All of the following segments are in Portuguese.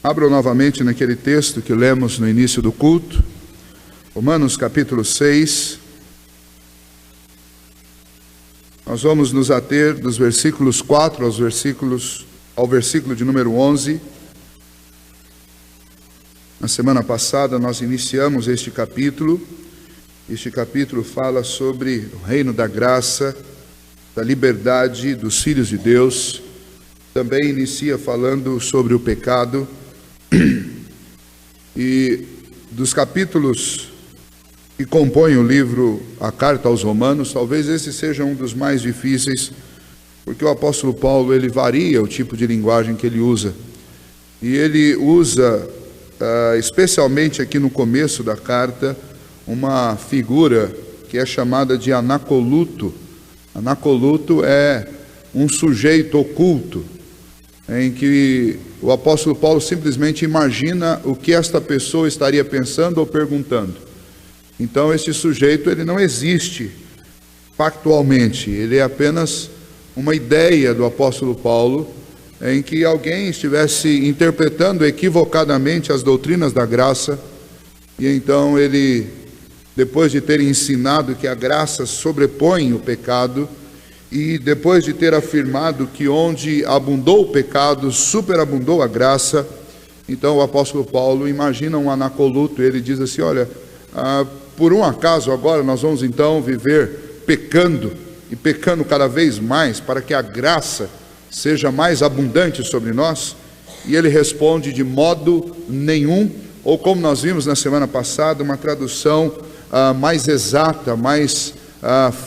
Abram novamente naquele texto que lemos no início do culto, Romanos capítulo 6. Nós vamos nos ater dos versículos 4 ao versículo de número 11. Na semana passada nós iniciamos este capítulo. Este capítulo fala sobre o reino da graça, da liberdade dos filhos de Deus. Também inicia falando sobre o pecado. E dos capítulos que compõem o livro, a carta aos Romanos, talvez esse seja um dos mais difíceis, porque o apóstolo Paulo, ele varia o tipo de linguagem que ele usa. E ele usa, especialmente aqui no começo da carta, uma figura que é chamada de anacoluto. Anacoluto é um sujeito oculto, em que o apóstolo Paulo simplesmente imagina o que esta pessoa estaria pensando ou perguntando. Então esse sujeito, ele não existe factualmente, ele é apenas uma ideia do apóstolo Paulo, em que alguém estivesse interpretando equivocadamente as doutrinas da graça, e então ele, depois de ter ensinado que a graça sobrepõe o pecado, e depois de ter afirmado que onde abundou o pecado, superabundou a graça, então o apóstolo Paulo imagina um anacoluto, ele diz assim, olha, por um acaso agora nós vamos então viver pecando, e pecando cada vez mais, para que a graça seja mais abundante sobre nós? E ele responde, de modo nenhum, ou como nós vimos na semana passada, uma tradução mais exata, mais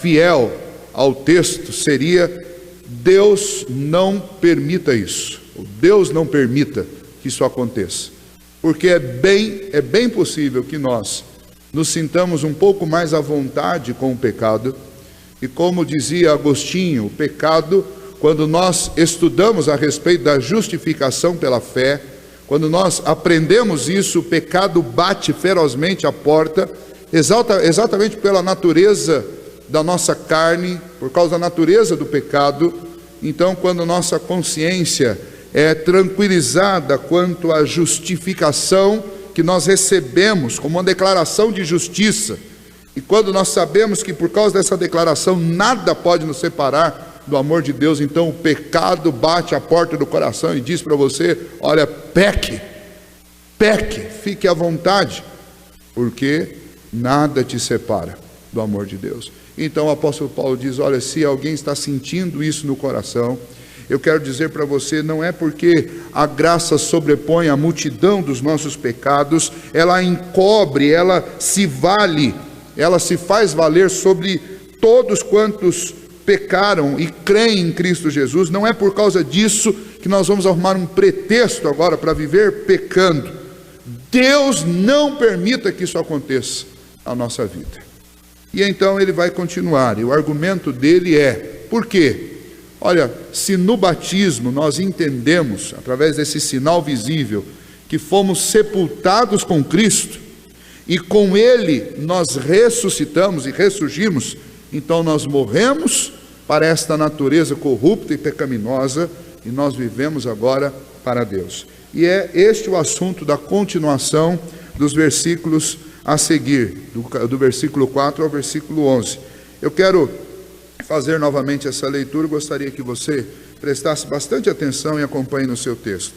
fiel ao texto, seria: Deus não permita isso, Deus não permita que isso aconteça, porque é bem possível que nós nos sintamos um pouco mais à vontade com o pecado, e como dizia Agostinho, o pecado, quando nós estudamos a respeito da justificação pela fé, quando nós aprendemos isso, o pecado bate ferozmente à porta, exatamente pela natureza da nossa carne, por causa da natureza do pecado. Então, quando nossa consciência é tranquilizada quanto à justificação que nós recebemos como uma declaração de justiça, e quando nós sabemos que por causa dessa declaração nada pode nos separar do amor de Deus, então o pecado bate à porta do coração e diz para você: olha, peque, fique à vontade, porque nada te separa do amor de Deus. Então o apóstolo Paulo diz, olha, se alguém está sentindo isso no coração, eu quero dizer para você, não é porque a graça sobrepõe a multidão dos nossos pecados, ela encobre, ela se vale, ela se faz valer sobre todos quantos pecaram e creem em Cristo Jesus. Não é por causa disso que nós vamos arrumar um pretexto agora para viver pecando. Deus não permita que isso aconteça na nossa vida. E então ele vai continuar, e o argumento dele é: por quê? Olha, se no batismo nós entendemos, através desse sinal visível, que fomos sepultados com Cristo, e com Ele nós ressuscitamos e ressurgimos, então nós morremos para esta natureza corrupta e pecaminosa, e nós vivemos agora para Deus. E é este o assunto da continuação dos versículos a seguir, do versículo 4 ao versículo 11. Eu quero fazer novamente essa leitura, gostaria que você prestasse bastante atenção e acompanhe no seu texto.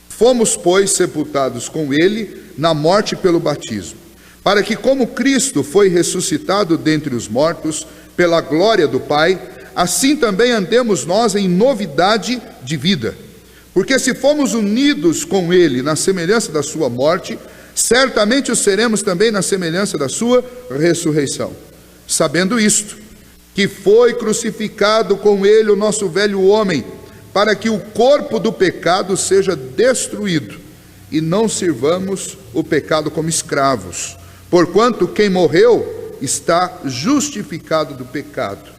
Fomos, pois, sepultados com Ele na morte pelo batismo, para que, como Cristo foi ressuscitado dentre os mortos, pela glória do Pai, assim também andemos nós em novidade de vida. Porque se fomos unidos com Ele na semelhança da sua morte, certamente o seremos também na semelhança da sua ressurreição. Sabendo isto, que foi crucificado com Ele o nosso velho homem, para que o corpo do pecado seja destruído, e não sirvamos o pecado como escravos. Porquanto quem morreu está justificado do pecado.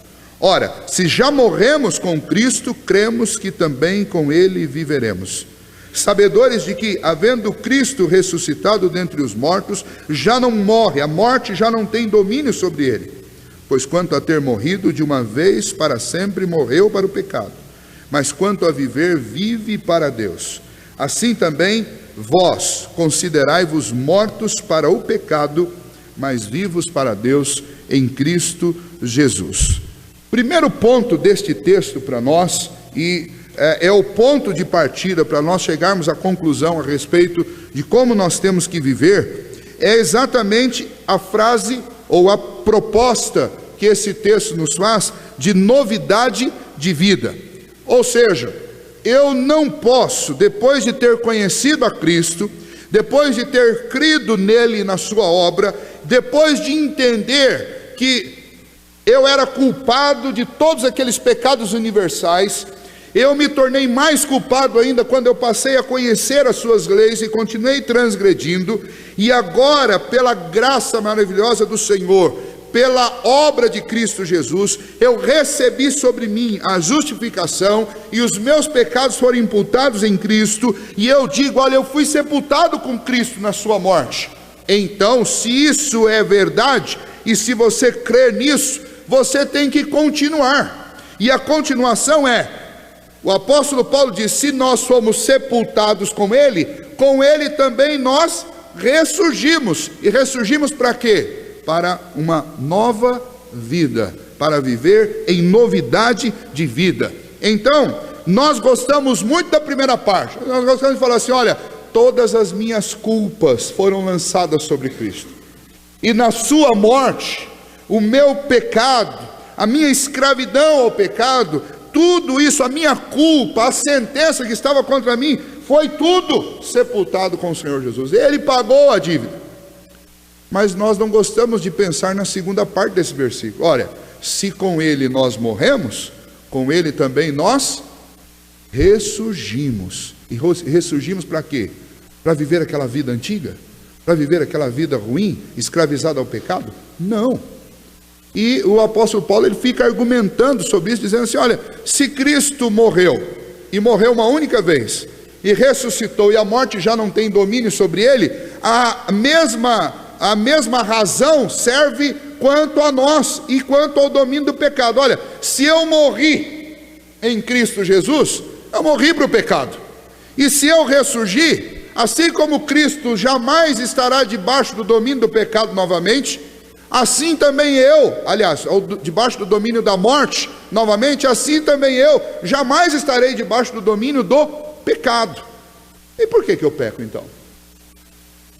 Ora, se já morremos com Cristo, cremos que também com Ele viveremos. Sabedores de que, havendo Cristo ressuscitado dentre os mortos, já não morre, a morte já não tem domínio sobre ele. Pois quanto a ter morrido de uma vez para sempre, morreu para o pecado. Mas quanto a viver, vive para Deus. Assim também vós considerai-vos mortos para o pecado, mas vivos para Deus em Cristo Jesus. Primeiro ponto deste texto para nós, e é o ponto de partida para nós chegarmos à conclusão a respeito de como nós temos que viver, é exatamente a frase ou a proposta que esse texto nos faz de novidade de vida. Ou seja, eu não posso, depois de ter conhecido a Cristo, depois de ter crido nele e na sua obra, depois de entender que eu era culpado de todos aqueles pecados universais, eu me tornei mais culpado ainda quando eu passei a conhecer as suas leis e continuei transgredindo, e agora, pela graça maravilhosa do Senhor, pela obra de Cristo Jesus, eu recebi sobre mim a justificação, e os meus pecados foram imputados em Cristo, e eu digo, olha, eu fui sepultado com Cristo na sua morte. Então, se isso é verdade, e se você crer nisso, você tem que continuar, e a continuação o apóstolo Paulo diz, se nós fomos sepultados com ele também nós ressurgimos. E ressurgimos para quê? Para uma nova vida, para viver em novidade de vida. Então, nós gostamos muito da primeira parte. Nós gostamos de falar assim, olha, todas as minhas culpas foram lançadas sobre Cristo. E na sua morte, o meu pecado, a minha escravidão ao pecado, tudo isso, a minha culpa, a sentença que estava contra mim, foi tudo sepultado com o Senhor Jesus. Ele pagou a dívida. Mas nós não gostamos de pensar na segunda parte desse versículo. Olha, se com ele nós morremos, com ele também nós ressurgimos. E ressurgimos para quê? Para viver aquela vida antiga? Para viver aquela vida ruim, escravizada ao pecado? Não. E o apóstolo Paulo, ele fica argumentando sobre isso, dizendo assim, olha, se Cristo morreu, e morreu uma única vez, e ressuscitou, e a morte já não tem domínio sobre ele, a mesma razão serve quanto a nós, e quanto ao domínio do pecado. Olha, se eu morri em Cristo Jesus, eu morri para o pecado, e se eu ressurgir, assim como Cristo jamais estará debaixo do domínio do pecado novamente, assim também eu, aliás, debaixo do domínio da morte, novamente, assim também eu, jamais estarei debaixo do domínio do pecado. E por que eu peco então?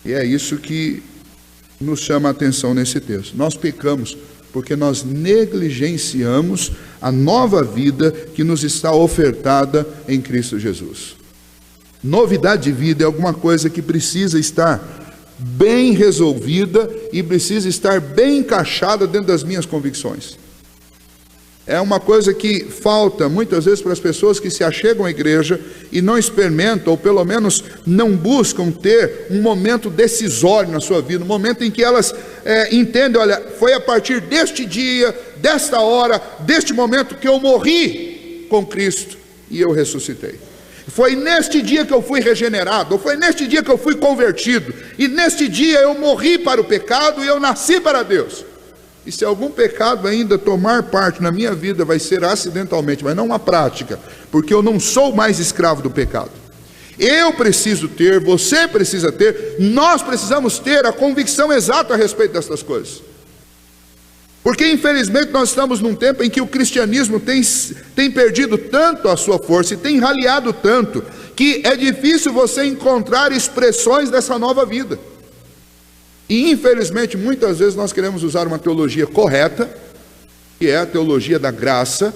E é isso que nos chama a atenção nesse texto. Nós pecamos porque nós negligenciamos a nova vida que nos está ofertada em Cristo Jesus. Novidade de vida é alguma coisa que precisa estar bem resolvida e precisa estar bem encaixada dentro das minhas convicções. É uma coisa que falta muitas vezes para as pessoas que se achegam à igreja e não experimentam, ou pelo menos não buscam ter um momento decisório na sua vida, um momento em que elas entendem, olha, foi a partir deste dia, desta hora, deste momento que eu morri com Cristo e eu ressuscitei. Foi neste dia que eu fui regenerado, ou foi neste dia que eu fui convertido, e neste dia eu morri para o pecado e eu nasci para Deus. E se algum pecado ainda tomar parte na minha vida, vai ser acidentalmente, mas não uma prática, porque eu não sou mais escravo do pecado. Eu preciso ter, você precisa ter, nós precisamos ter a convicção exata a respeito dessas coisas. Porque infelizmente nós estamos num tempo em que o cristianismo tem perdido tanto a sua força e tem raliado tanto, que é difícil você encontrar expressões dessa nova vida. E infelizmente muitas vezes nós queremos usar uma teologia correta, que é a teologia da graça,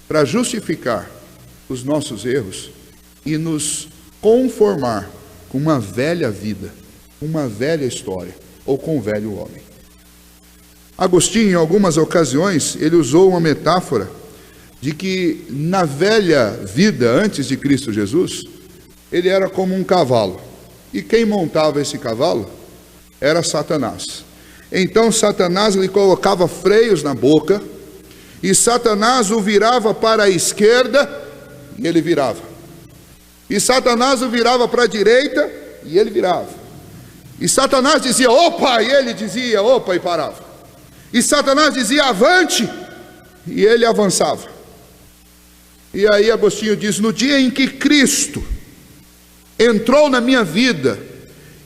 para justificar os nossos erros e nos conformar com uma velha vida, uma velha história, ou com um velho homem. Agostinho, em algumas ocasiões, ele usou uma metáfora de que na velha vida, antes de Cristo Jesus, ele era como um cavalo. E quem montava esse cavalo era Satanás. Então Satanás lhe colocava freios na boca, e Satanás o virava para a esquerda, e ele virava. E Satanás o virava para a direita, e ele virava. E Satanás dizia, opa, e ele dizia, opa, e parava. E Satanás dizia, avante, e ele avançava. E aí Agostinho diz, no dia em que Cristo entrou na minha vida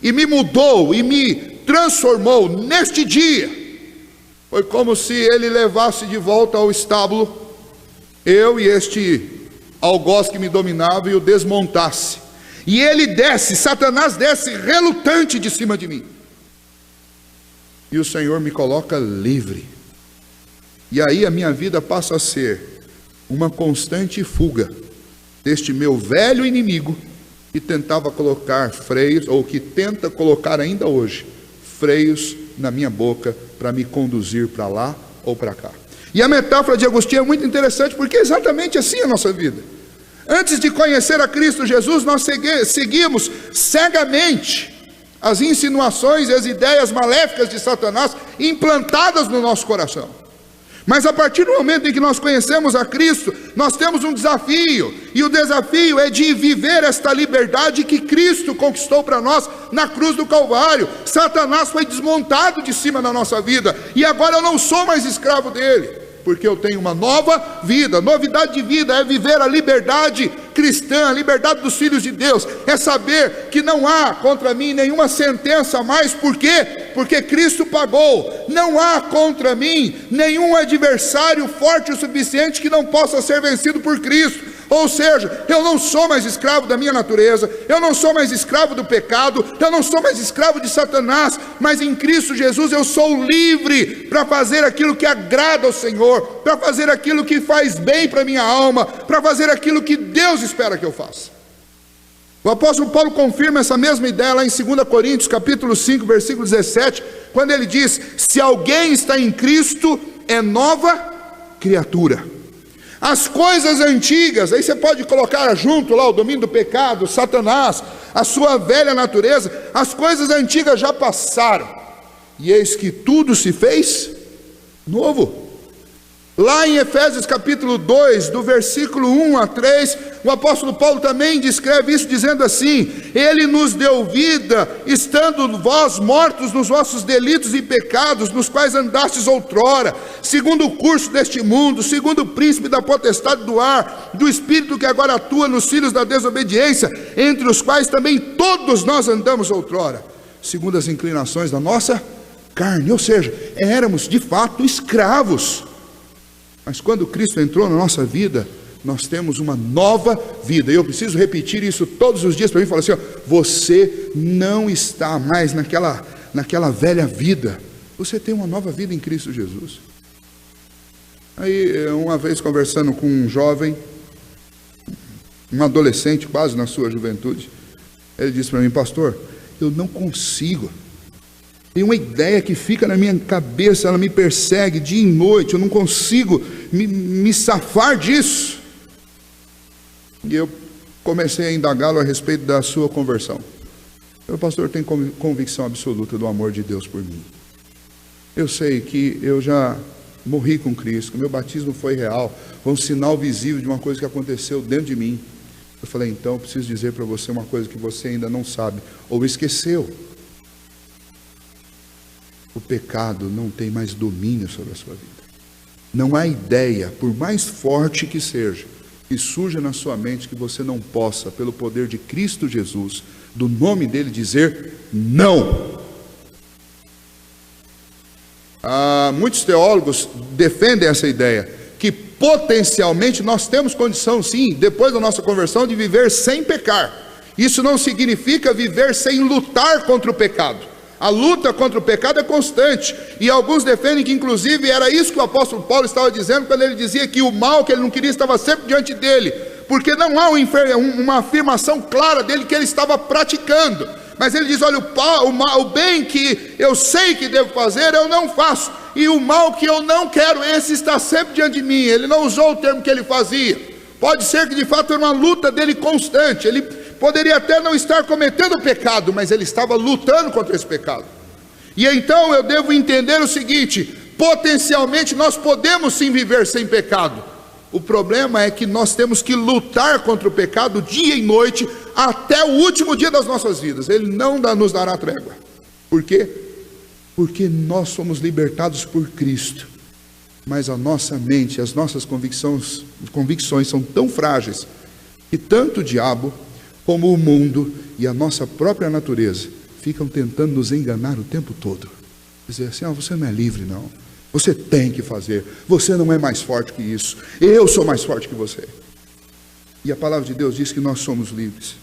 e me mudou e me transformou neste dia, foi como se ele levasse de volta ao estábulo eu e este algoz que me dominava e o desmontasse, e ele desce, Satanás desce relutante de cima de mim, e o Senhor me coloca livre. E aí a minha vida passa a ser uma constante fuga deste meu velho inimigo que tentava colocar freios, ou que tenta colocar ainda hoje, freios na minha boca para me conduzir para lá ou para cá. E a metáfora de Agostinho é muito interessante, porque é exatamente assim a nossa vida. Antes de conhecer a Cristo Jesus, nós seguimos cegamente as insinuações e as ideias maléficas de Satanás implantadas no nosso coração. Mas a partir do momento em que nós conhecemos a Cristo, nós temos um desafio, e o desafio é de viver esta liberdade que Cristo conquistou para nós na cruz do Calvário. Satanás foi desmontado de cima da nossa vida, e agora eu não sou mais escravo dele, porque eu tenho uma nova vida. Novidade de vida é viver a liberdade cristã, a liberdade dos filhos de Deus, é saber que não há contra mim nenhuma sentença mais. Por quê? Porque Cristo pagou. Não há contra mim nenhum adversário forte o suficiente que não possa ser vencido por Cristo. Ou seja, eu não sou mais escravo da minha natureza, eu não sou mais escravo do pecado, eu não sou mais escravo de Satanás, mas em Cristo Jesus eu sou livre para fazer aquilo que agrada ao Senhor, para fazer aquilo que faz bem para minha alma, para fazer aquilo que Deus espera que eu faça. O apóstolo Paulo confirma essa mesma ideia lá em 2 Coríntios capítulo 5, versículo 17, quando ele diz: se alguém está em Cristo, é nova criatura. As coisas antigas, aí você pode colocar junto lá o domínio do pecado, Satanás, a sua velha natureza, as coisas antigas já passaram, e eis que tudo se fez novo. Lá em Efésios capítulo 2, do versículo 1 a 3, o apóstolo Paulo também descreve isso, dizendo assim: ele nos deu vida, estando vós mortos nos vossos delitos e pecados, nos quais andastes outrora, segundo o curso deste mundo, segundo o príncipe da potestade do ar, do espírito que agora atua nos filhos da desobediência, entre os quais também todos nós andamos outrora, segundo as inclinações da nossa carne. Ou seja, éramos de fato escravos. Mas quando Cristo entrou na nossa vida, nós temos uma nova vida. E eu preciso repetir isso todos os dias para mim, falar assim: ó, você não está mais naquela velha vida. Você tem uma nova vida em Cristo Jesus. Aí, uma vez conversando com um jovem, um adolescente quase na sua juventude, ele disse para mim: pastor, eu não consigo. Tem uma ideia que fica na minha cabeça, ela me persegue dia e noite, eu não consigo me safar disso. E eu comecei a indagá-lo a respeito da sua conversão. O pastor tem convicção absoluta do amor de Deus por mim. Eu sei que eu já morri com Cristo, que meu batismo foi real, foi um sinal visível de uma coisa que aconteceu dentro de mim. Eu falei: então eu preciso dizer para você uma coisa que você ainda não sabe, ou esqueceu. O pecado não tem mais domínio sobre a sua vida. Não há ideia, por mais forte que seja, que surja na sua mente, que você não possa, pelo poder de Cristo Jesus, do nome dele, dizer não. Muitos teólogos defendem essa ideia, que potencialmente nós temos condição, sim, depois da nossa conversão, de viver sem pecar. Isso não significa viver sem lutar contra o pecado. A luta contra o pecado é constante, e alguns defendem que inclusive era isso que o apóstolo Paulo estava dizendo quando ele dizia que o mal que ele não queria estava sempre diante dele, porque não há uma afirmação clara dele que ele estava praticando, mas ele diz: olha, o bem que eu sei que devo fazer eu não faço, e o mal que eu não quero, esse está sempre diante de mim. Ele não usou o termo que ele fazia. Pode ser que de fato era uma luta dele constante, ele poderia até não estar cometendo pecado, mas ele estava lutando contra esse pecado. E então eu devo entender o seguinte: potencialmente nós podemos sim viver sem pecado. O problema é que nós temos que lutar contra o pecado dia e noite, até o último dia das nossas vidas. Ele não nos dará trégua. Por quê? Porque nós somos libertados por Cristo, mas a nossa mente, as nossas convicções são tão frágeis, que tanto o diabo como o mundo e a nossa própria natureza ficam tentando nos enganar o tempo todo. Dizer assim, você não é livre não, você tem que fazer, você não é mais forte que isso, eu sou mais forte que você. E a palavra de Deus diz que nós somos livres.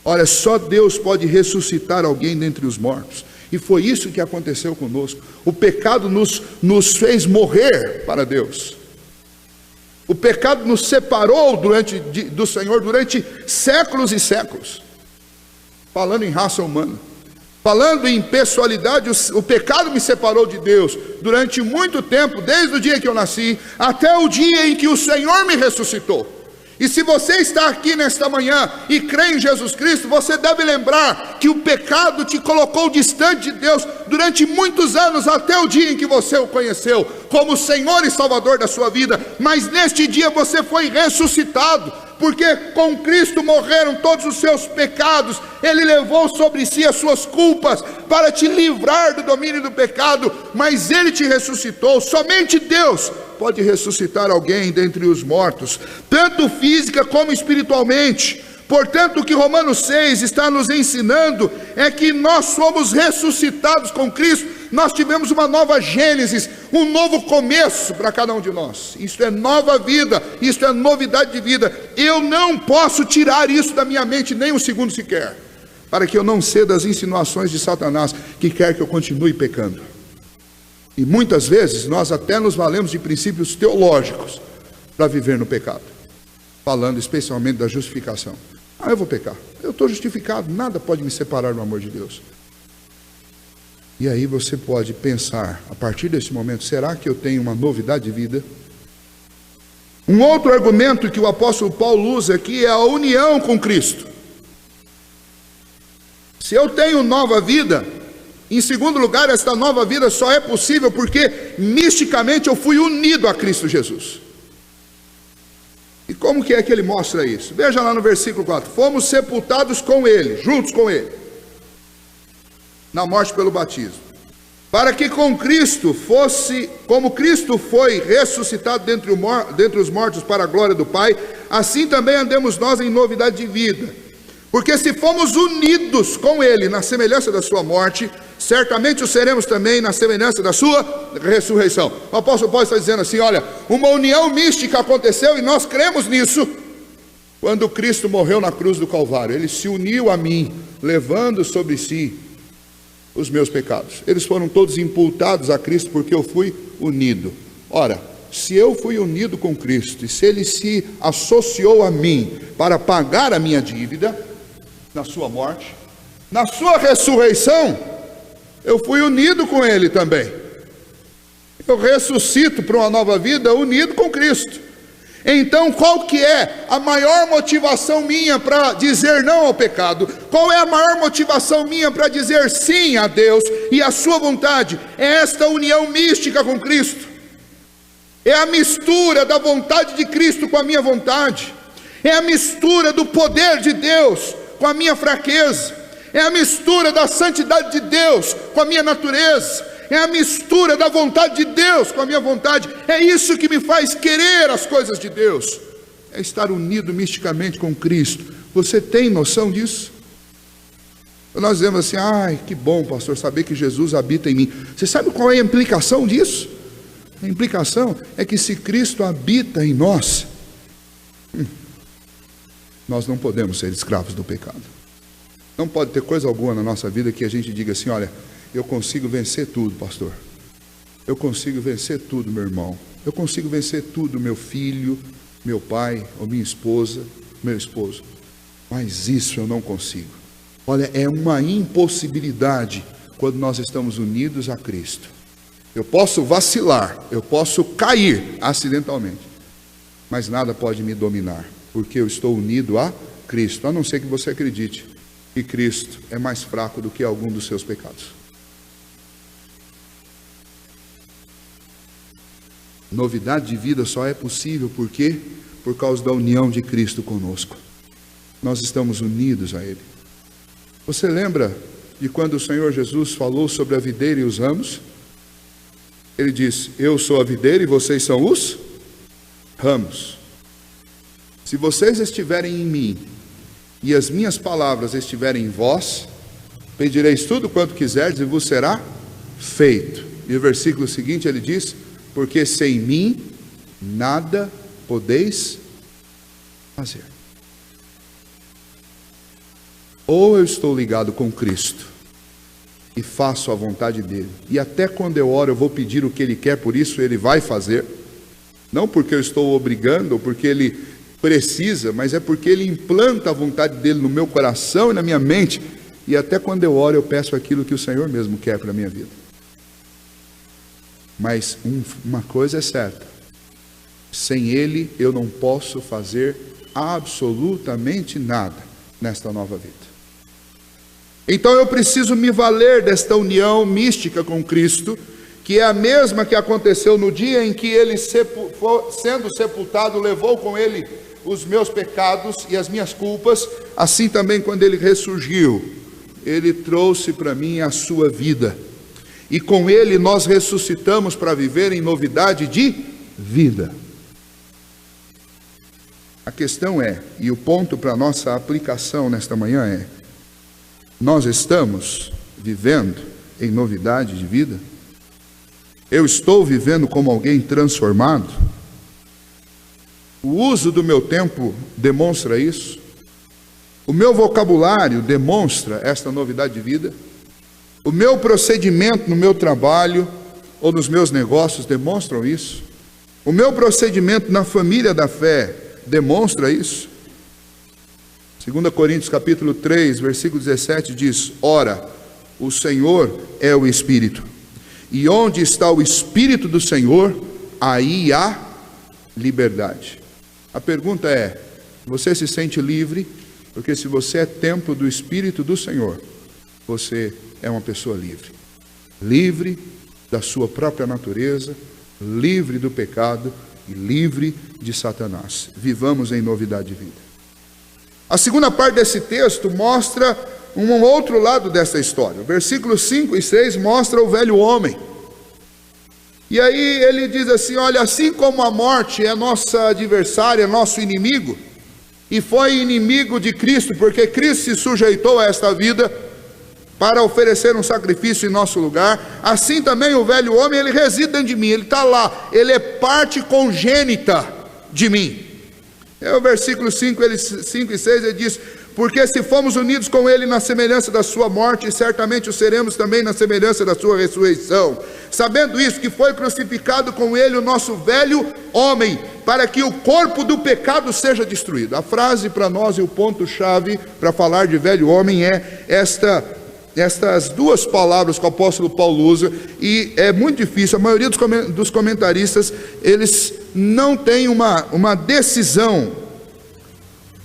Olha, só Deus pode ressuscitar alguém dentre os mortos. E foi isso que aconteceu conosco. O pecado nos fez morrer para Deus. O pecado nos separou do Senhor durante séculos e séculos. Falando em raça humana, falando em pessoalidade, o pecado me separou de Deus durante muito tempo, desde o dia que eu nasci, até o dia em que o Senhor me ressuscitou. E se você está aqui nesta manhã e crê em Jesus Cristo, você deve lembrar que o pecado te colocou distante de Deus durante muitos anos, até o dia em que você o conheceu como Senhor e Salvador da sua vida. Mas neste dia você foi ressuscitado, porque com Cristo morreram todos os seus pecados. Ele levou sobre si as suas culpas para te livrar do domínio do pecado, mas Ele te ressuscitou. Somente Deus pode ressuscitar alguém dentre os mortos, tanto física como espiritualmente. Portanto, o que Romanos 6 está nos ensinando é que nós somos ressuscitados com Cristo. Nós tivemos uma nova gênesis, um novo começo para cada um de nós. Isso é nova vida, isso é novidade de vida. Eu não posso tirar isso da minha mente nem um segundo sequer, para que eu não ceda às insinuações de Satanás, que quer que eu continue pecando. E muitas vezes nós até nos valemos de princípios teológicos para viver no pecado, falando especialmente da justificação. Eu vou pecar, eu estou justificado, nada pode me separar do amor de Deus. E aí você pode pensar, a partir desse momento, será que eu tenho uma novidade de vida? Um outro argumento que o apóstolo Paulo usa aqui é a união com Cristo. Se eu tenho nova vida, em segundo lugar, esta nova vida só é possível porque misticamente eu fui unido a Cristo Jesus. E como que é que ele mostra isso? Veja lá no versículo 4: fomos sepultados com Ele, juntos com Ele, na morte pelo batismo, para que com Cristo fosse, como Cristo foi ressuscitado dentre os mortos para a glória do Pai, assim também andemos nós em novidade de vida. Porque se fomos unidos com Ele na semelhança da sua morte, certamente o seremos também na semelhança da sua ressurreição. O apóstolo Paulo está dizendo assim, olha, uma união mística aconteceu e nós cremos nisso. Quando Cristo morreu na cruz do Calvário, Ele se uniu a mim, levando sobre si os meus pecados. Eles foram todos imputados a Cristo porque eu fui unido. Ora, se eu fui unido com Cristo e se Ele se associou a mim para pagar a minha dívida na sua morte, na sua ressurreição, eu fui unido com Ele também. Eu ressuscito para uma nova vida unido com Cristo. Então, qual que é a maior motivação minha para dizer não ao pecado? Qual é a maior motivação minha para dizer sim a Deus e a sua vontade? É esta união mística com Cristo. É a mistura da vontade de Cristo com a minha vontade. É a mistura do poder de Deus com a minha fraqueza. É a mistura da santidade de Deus com a minha natureza. É a mistura da vontade de Deus com a minha vontade. É isso que me faz querer as coisas de Deus. É estar unido misticamente com Cristo. Você tem noção disso? Nós dizemos assim, ai, que bom, pastor, saber que Jesus habita em mim. Você sabe qual é a implicação disso? A implicação é que se Cristo habita em nós, nós não podemos ser escravos do pecado. Não pode ter coisa alguma na nossa vida que a gente diga assim, olha, eu consigo vencer tudo, pastor. Eu consigo vencer tudo, meu irmão. Eu consigo vencer tudo, meu filho, meu pai, ou minha esposa, meu esposo. Mas isso eu não consigo. Olha, é uma impossibilidade quando nós estamos unidos a Cristo. Eu posso vacilar, eu posso cair acidentalmente, mas nada pode me dominar, porque eu estou unido a Cristo, a não ser que você acredite que Cristo é mais fraco do que algum dos seus pecados. Novidade de vida só é possível porque por causa da união de Cristo conosco. Nós estamos unidos a Ele. Você lembra de quando o Senhor Jesus falou sobre a videira e os ramos? Ele disse, eu sou a videira e vocês são os ramos. Se vocês estiverem em mim e as minhas palavras estiverem em vós, pedireis tudo quanto quiserdes e vos será feito. E o versículo seguinte ele diz: porque sem mim nada podeis fazer. Ou eu estou ligado com Cristo e faço a vontade dele, e até quando eu oro eu vou pedir o que ele quer, por isso ele vai fazer, não porque eu estou obrigando ou porque ele precisa, mas é porque ele implanta a vontade dele no meu coração e na minha mente, e até quando eu oro eu peço aquilo que o Senhor mesmo quer para a minha vida. Mas uma coisa é certa: sem ele eu não posso fazer absolutamente nada nesta nova vida. Então eu preciso me valer desta união mística com Cristo, que é a mesma que aconteceu no dia em que ele, sendo sepultado, levou com ele os meus pecados e as minhas culpas. Assim também, quando ele ressurgiu, ele trouxe para mim a sua vida, e com ele nós ressuscitamos para viver em novidade de vida. A questão é, e o ponto para a nossa aplicação nesta manhã é: nós estamos vivendo em novidade de vida? Eu estou vivendo como alguém transformado? O uso do meu tempo demonstra isso? O meu vocabulário demonstra esta novidade de vida? O meu procedimento no meu trabalho ou nos meus negócios demonstram isso? O meu procedimento na família da fé demonstra isso? 2 Coríntios capítulo 3, versículo 17 diz: ora, o Senhor é o Espírito, e onde está o Espírito do Senhor, aí há liberdade. A pergunta é: você se sente livre? Porque se você é templo do Espírito do Senhor, você é uma pessoa livre. Livre da sua própria natureza, livre do pecado e livre de Satanás. Vivamos em novidade de vida. A segunda parte desse texto mostra um outro lado dessa história. O versículos 5 e 6 mostra o velho homem. E aí ele diz assim: olha, assim como a morte é nossa adversária, nosso inimigo, e foi inimigo de Cristo, porque Cristo se sujeitou a esta vida para oferecer um sacrifício em nosso lugar, assim também o velho homem, ele reside dentro de mim, ele está lá, ele é parte congênita de mim. É o versículo 5 e 6, ele diz: porque se fomos unidos com ele na semelhança da sua morte, certamente o seremos também na semelhança da sua ressurreição, sabendo isso, que foi crucificado com ele o nosso velho homem, para que o corpo do pecado seja destruído. A frase para nós e o ponto-chave para falar de velho homem é estas duas palavras que o apóstolo Paulo usa, e é muito difícil. A maioria dos comentaristas, eles não têm uma decisão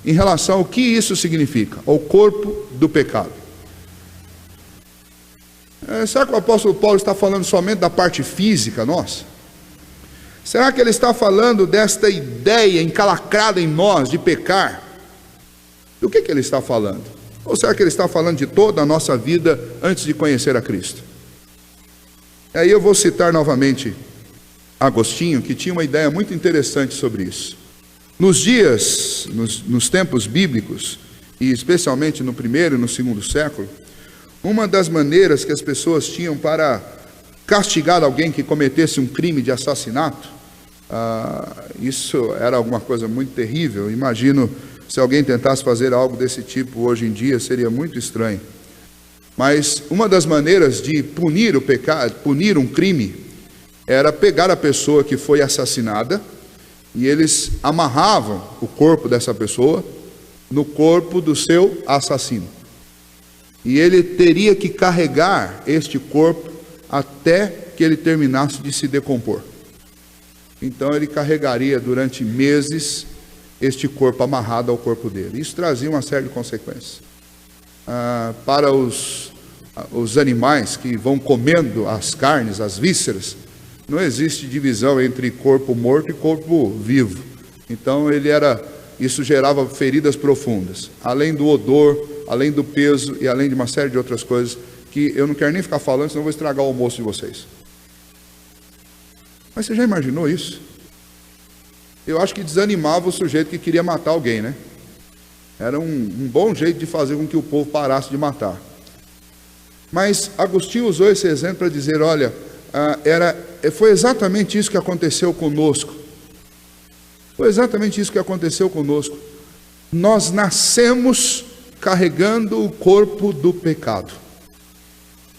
em relação ao que isso significa, o corpo do pecado. Será que o apóstolo Paulo está falando somente da parte física nossa? Será que ele está falando desta ideia encalacrada em nós de pecar? Do que ele está falando? Ou será que ele está falando de toda a nossa vida antes de conhecer a Cristo? Aí eu vou citar novamente Agostinho, que tinha uma ideia muito interessante sobre isso. Nos tempos bíblicos, e especialmente no primeiro e no segundo século, uma das maneiras que as pessoas tinham para castigar alguém que cometesse um crime de assassinato, isso era alguma coisa muito terrível. Imagino, se alguém tentasse fazer algo desse tipo hoje em dia, seria muito estranho. Mas uma das maneiras de punir o pecado, punir um crime, era pegar a pessoa que foi assassinada, e eles amarravam o corpo dessa pessoa no corpo do seu assassino. E ele teria que carregar este corpo até que ele terminasse de se decompor. Então ele carregaria durante meses este corpo amarrado ao corpo dele. Isso trazia uma série de consequências. Para os animais que vão comendo as carnes, as vísceras, não existe divisão entre corpo morto e corpo vivo. Então isso gerava feridas profundas, além do odor, além do peso e além de uma série de outras coisas que eu não quero nem ficar falando, senão eu vou estragar o almoço de vocês. Mas você já imaginou isso? Eu acho que desanimava o sujeito que queria matar alguém, né? Era um bom jeito de fazer com que o povo parasse de matar. Mas Agostinho usou esse exemplo para dizer, olha, foi exatamente isso que aconteceu conosco. Foi exatamente isso que aconteceu conosco. Nós nascemos carregando o corpo do pecado.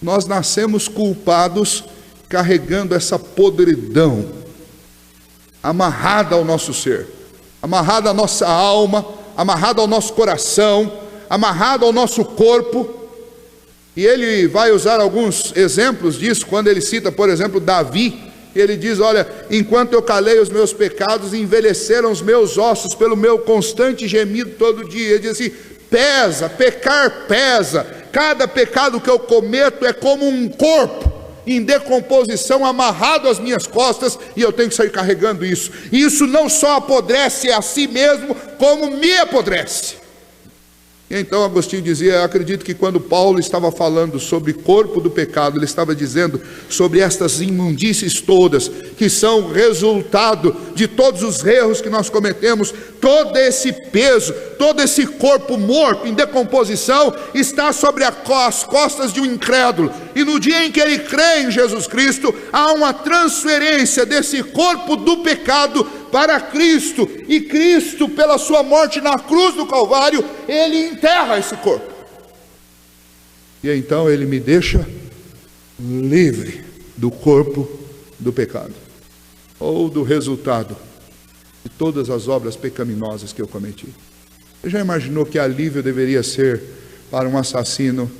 Nós nascemos culpados, carregando essa podridão, amarrada ao nosso ser, amarrada à nossa alma, amarrada ao nosso coração, amarrada ao nosso corpo. E ele vai usar alguns exemplos disso, quando ele cita, por exemplo, Davi. Ele diz, olha, enquanto eu calei os meus pecados, envelheceram os meus ossos pelo meu constante gemido todo dia. Ele diz assim, pesa, pecar pesa, cada pecado que eu cometo é como um corpo em decomposição amarrado às minhas costas, e eu tenho que sair carregando isso. E isso não só apodrece a si mesmo, como me apodrece. Então Agostinho dizia, acredito que quando Paulo estava falando sobre corpo do pecado, ele estava dizendo sobre estas imundícies todas, que são resultado de todos os erros que nós cometemos. Todo esse peso, todo esse corpo morto em decomposição está sobre as costas de um incrédulo. E no dia em que ele crê em Jesus Cristo, há uma transferência desse corpo do pecado para Cristo, e Cristo, pela sua morte na cruz do Calvário, ele enterra esse corpo, e então ele me deixa livre do corpo do pecado, ou do resultado de todas as obras pecaminosas que eu cometi. Você já imaginou que alívio deveria ser para um assassino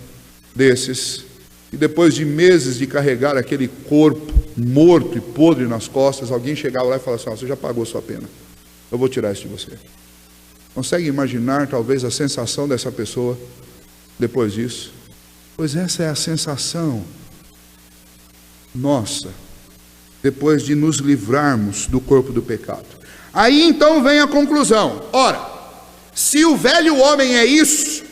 desses, e depois de meses de carregar aquele corpo morto e podre nas costas, alguém chegava lá e falava assim, você já pagou sua pena, eu vou tirar isso de você. Consegue imaginar talvez a sensação dessa pessoa depois disso? Pois essa é a sensação nossa, depois de nos livrarmos do corpo do pecado. Aí então vem a conclusão. Ora, se o velho homem é isso,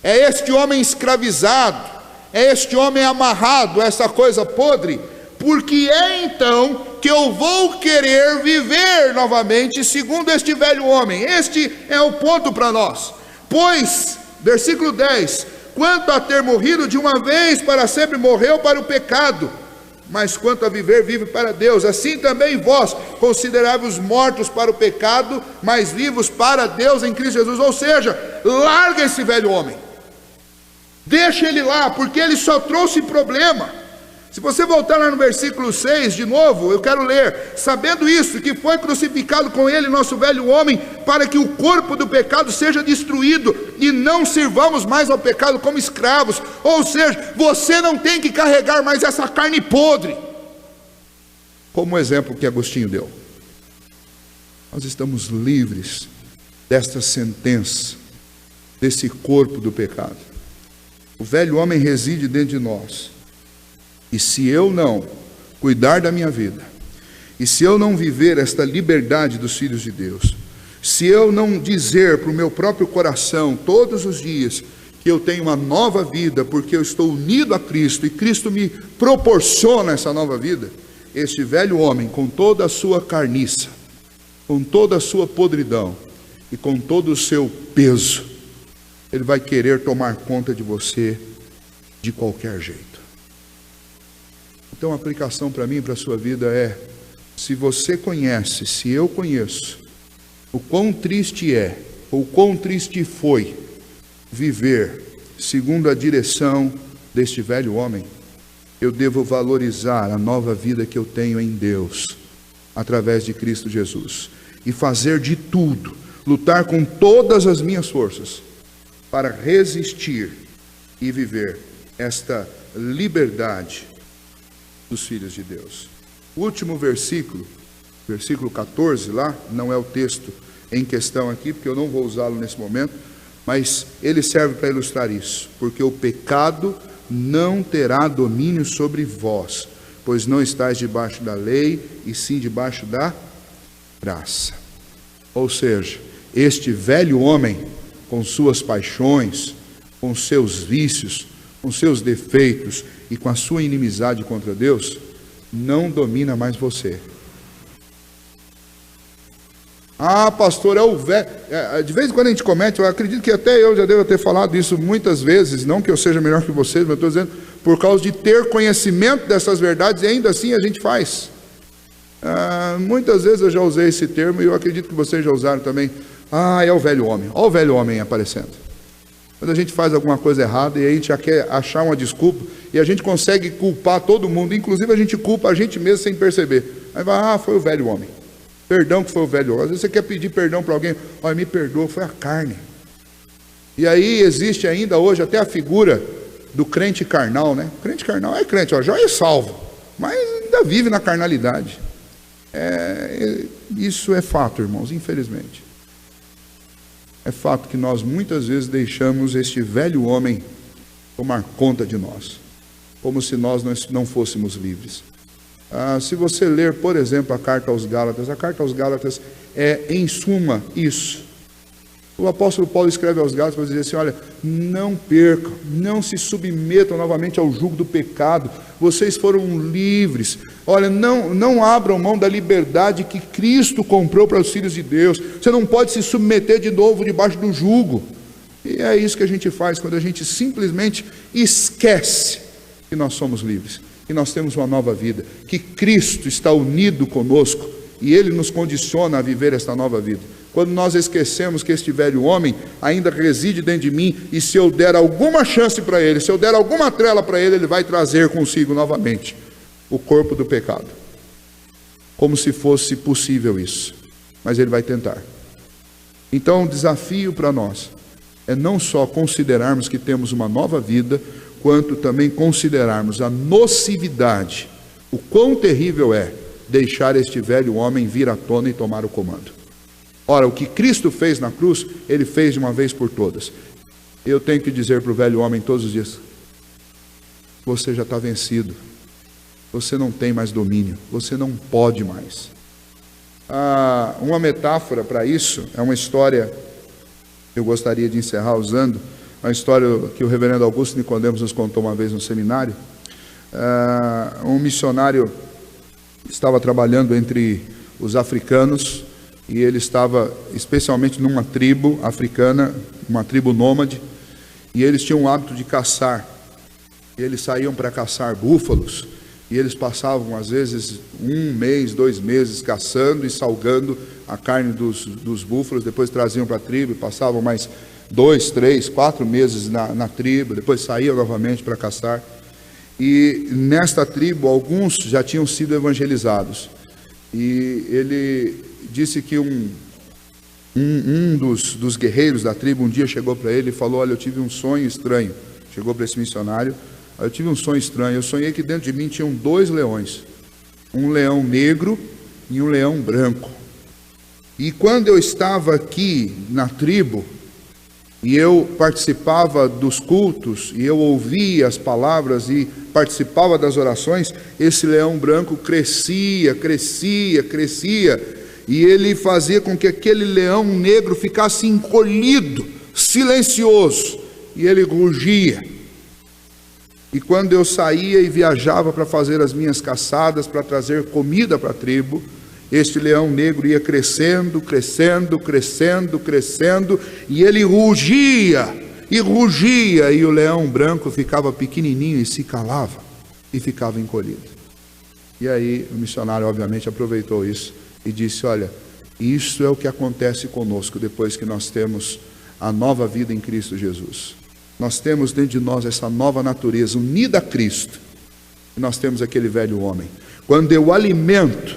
é este homem escravizado, é este homem amarrado a essa coisa podre, porque é então que eu vou querer viver novamente segundo este velho homem. Este é o ponto para nós. Pois, versículo 10, quanto a ter morrido de uma vez para sempre, morreu para o pecado, mas quanto a viver, vive para Deus. Assim também vós, considerai-vos mortos para o pecado, mas vivos para Deus em Cristo Jesus. Ou seja, larga esse velho homem, deixa ele lá, porque ele só trouxe problema. Se você voltar lá no versículo 6 de novo, eu quero ler, sabendo isso, que foi crucificado com ele nosso velho homem, para que o corpo do pecado seja destruído, e não sirvamos mais ao pecado como escravos. Ou seja, você não tem que carregar mais essa carne podre, como o exemplo que Agostinho deu. Nós estamos livres desta sentença, desse corpo do pecado. O velho homem reside dentro de nós. E se eu não cuidar da minha vida, e se eu não viver esta liberdade dos filhos de Deus, se eu não dizer para o meu próprio coração todos os dias que eu tenho uma nova vida, porque eu estou unido a Cristo, e Cristo me proporciona essa nova vida, este velho homem, com toda a sua carniça, com toda a sua podridão, e com todo o seu peso, ele vai querer tomar conta de você de qualquer jeito. Então a aplicação para mim e para a sua vida é, se você conhece, se eu conheço, o quão triste é, ou quão triste foi, viver segundo a direção deste velho homem, eu devo valorizar a nova vida que eu tenho em Deus, através de Cristo Jesus, e fazer de tudo, lutar com todas as minhas forças, para resistir e viver esta liberdade dos filhos de Deus. O último versículo, versículo 14 lá, não é o texto em questão aqui, porque eu não vou usá-lo nesse momento, mas ele serve para ilustrar isso, porque o pecado não terá domínio sobre vós, pois não estáis debaixo da lei, e sim debaixo da graça. Ou seja, este velho homem, com suas paixões, com seus vícios, com seus defeitos e com a sua inimizade contra Deus, não domina mais você. Ah, pastor, é o velho. De vez em quando a gente comete, eu acredito que até eu já devo ter falado isso muitas vezes, não que eu seja melhor que vocês, mas eu estou dizendo, por causa de ter conhecimento dessas verdades, e ainda assim a gente faz. Muitas vezes eu já usei esse termo, e eu acredito que vocês já usaram também. Ah, é o velho homem. Olha o velho homem aparecendo. Quando a gente faz alguma coisa errada, e a gente já quer achar uma desculpa, e a gente consegue culpar todo mundo, inclusive a gente culpa a gente mesmo sem perceber. Aí vai, foi o velho homem. Perdão que foi o velho homem. Às vezes você quer pedir perdão para alguém, olha, me perdoa, foi a carne. E aí existe ainda hoje até a figura do crente carnal, né? Crente carnal é crente, ó, já é salvo, mas ainda vive na carnalidade. Isso é fato, irmãos, infelizmente. É fato que nós muitas vezes deixamos este velho homem tomar conta de nós, como se nós não fôssemos livres. Se você ler, por exemplo, a carta aos Gálatas é, em suma, isso. O apóstolo Paulo escreve aos Gálatas para dizer assim, olha, não percam, não se submetam novamente ao jugo do pecado, vocês foram livres, olha, não abram mão da liberdade que Cristo comprou para os filhos de Deus, você não pode se submeter de novo debaixo do jugo. E é isso que a gente faz quando a gente simplesmente esquece que nós somos livres, que nós temos uma nova vida, que Cristo está unido conosco e Ele nos condiciona a viver esta nova vida. Quando nós esquecemos que este velho homem ainda reside dentro de mim, e se eu der alguma chance para ele, se eu der alguma trela para ele, ele vai trazer consigo novamente o corpo do pecado, como se fosse possível isso, mas ele vai tentar. Então o desafio para nós é não só considerarmos que temos uma nova vida, quanto também considerarmos a nocividade, o quão terrível é deixar este velho homem vir à tona e tomar o comando. Ora, o que Cristo fez na cruz, Ele fez de uma vez por todas. Eu tenho que dizer para o velho homem todos os dias, você já está vencido, você não tem mais domínio, você não pode mais. Uma metáfora para isso, é uma história que eu gostaria de encerrar usando, uma história que o reverendo Augusto Nicodemos nos contou uma vez no seminário. Um missionário estava trabalhando entre os africanos, e ele estava especialmente numa tribo africana, uma tribo nômade, e eles tinham o hábito de caçar. E eles saíam para caçar búfalos, e eles passavam às vezes 1 mês, 2 meses caçando e salgando a carne dos búfalos, depois traziam para a tribo, passavam mais 2, 3, 4 meses na tribo, depois saíam novamente para caçar. E nesta tribo alguns já tinham sido evangelizados, e ele disse que um dos guerreiros da tribo um dia chegou para ele e falou, olha, eu tive um sonho estranho. Chegou para esse missionário, eu tive um sonho estranho, eu sonhei que dentro de mim tinham 2 leões, um leão negro e um leão branco. E quando eu estava aqui na tribo, e eu participava dos cultos, e eu ouvia as palavras e participava das orações, esse leão branco crescia, e ele fazia com que aquele leão negro ficasse encolhido, silencioso, e ele rugia. E quando eu saía e viajava para fazer as minhas caçadas, para trazer comida para a tribo, este leão negro ia crescendo, e ele rugia, e o leão branco ficava pequenininho e se calava, e ficava encolhido. E aí o missionário obviamente aproveitou isso, e disse, olha, isso é o que acontece conosco depois que nós temos a nova vida em Cristo Jesus. Nós temos dentro de nós essa nova natureza unida a Cristo, e nós temos aquele velho homem. Quando eu alimento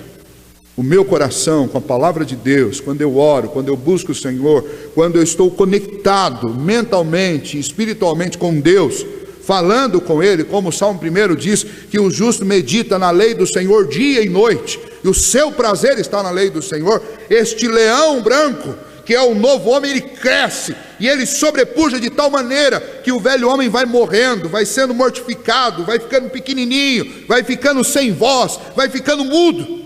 o meu coração com a palavra de Deus, quando eu oro, quando eu busco o Senhor, quando eu estou conectado mentalmente, espiritualmente com Deus, falando com Ele, como o Salmo 1 diz, que o justo medita na lei do Senhor dia e noite, e o seu prazer está na lei do Senhor. Este leão branco, que é o novo homem, ele cresce, e ele sobrepuja de tal maneira, que o velho homem vai morrendo, vai sendo mortificado, vai ficando pequenininho, vai ficando sem voz, vai ficando mudo.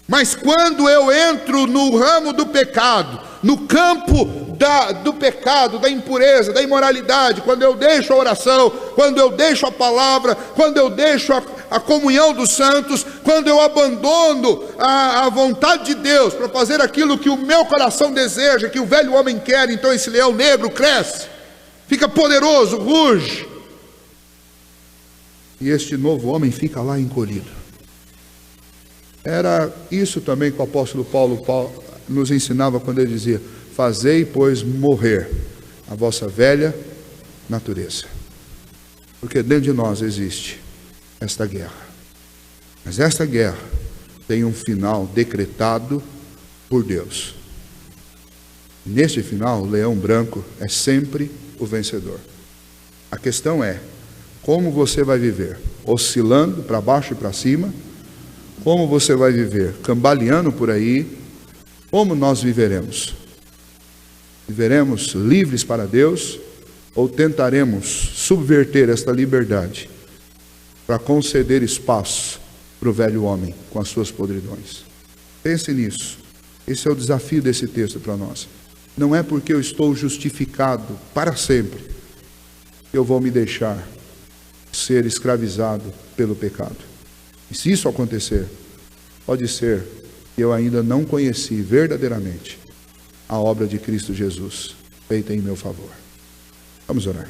Mas quando eu entro no ramo do pecado, no campo do pecado, da impureza, da imoralidade, quando eu deixo a oração, quando eu deixo a palavra, quando eu deixo a comunhão dos santos, quando eu abandono a vontade de Deus para fazer aquilo que o meu coração deseja, que o velho homem quer, então esse leão negro cresce, fica poderoso, ruge, e este novo homem fica lá encolhido. Era isso também que o apóstolo Paulo nos ensinava quando ele dizia: fazei, pois, morrer a vossa velha natureza. Porque dentro de nós existe esta guerra. Mas esta guerra tem um final decretado por Deus. Neste final, o leão branco é sempre o vencedor. A questão é, como você vai viver? Oscilando para baixo e para cima? Como você vai viver? Cambaleando por aí? Como nós viveremos? Viveremos livres para Deus ou tentaremos subverter esta liberdade para conceder espaço para o velho homem com as suas podridões? Pense nisso. Esse é o desafio desse texto para nós. Não é porque eu estou justificado para sempre que eu vou me deixar ser escravizado pelo pecado. E se isso acontecer, pode ser que eu ainda não conheci verdadeiramente a obra de Cristo Jesus feita em meu favor. Vamos orar.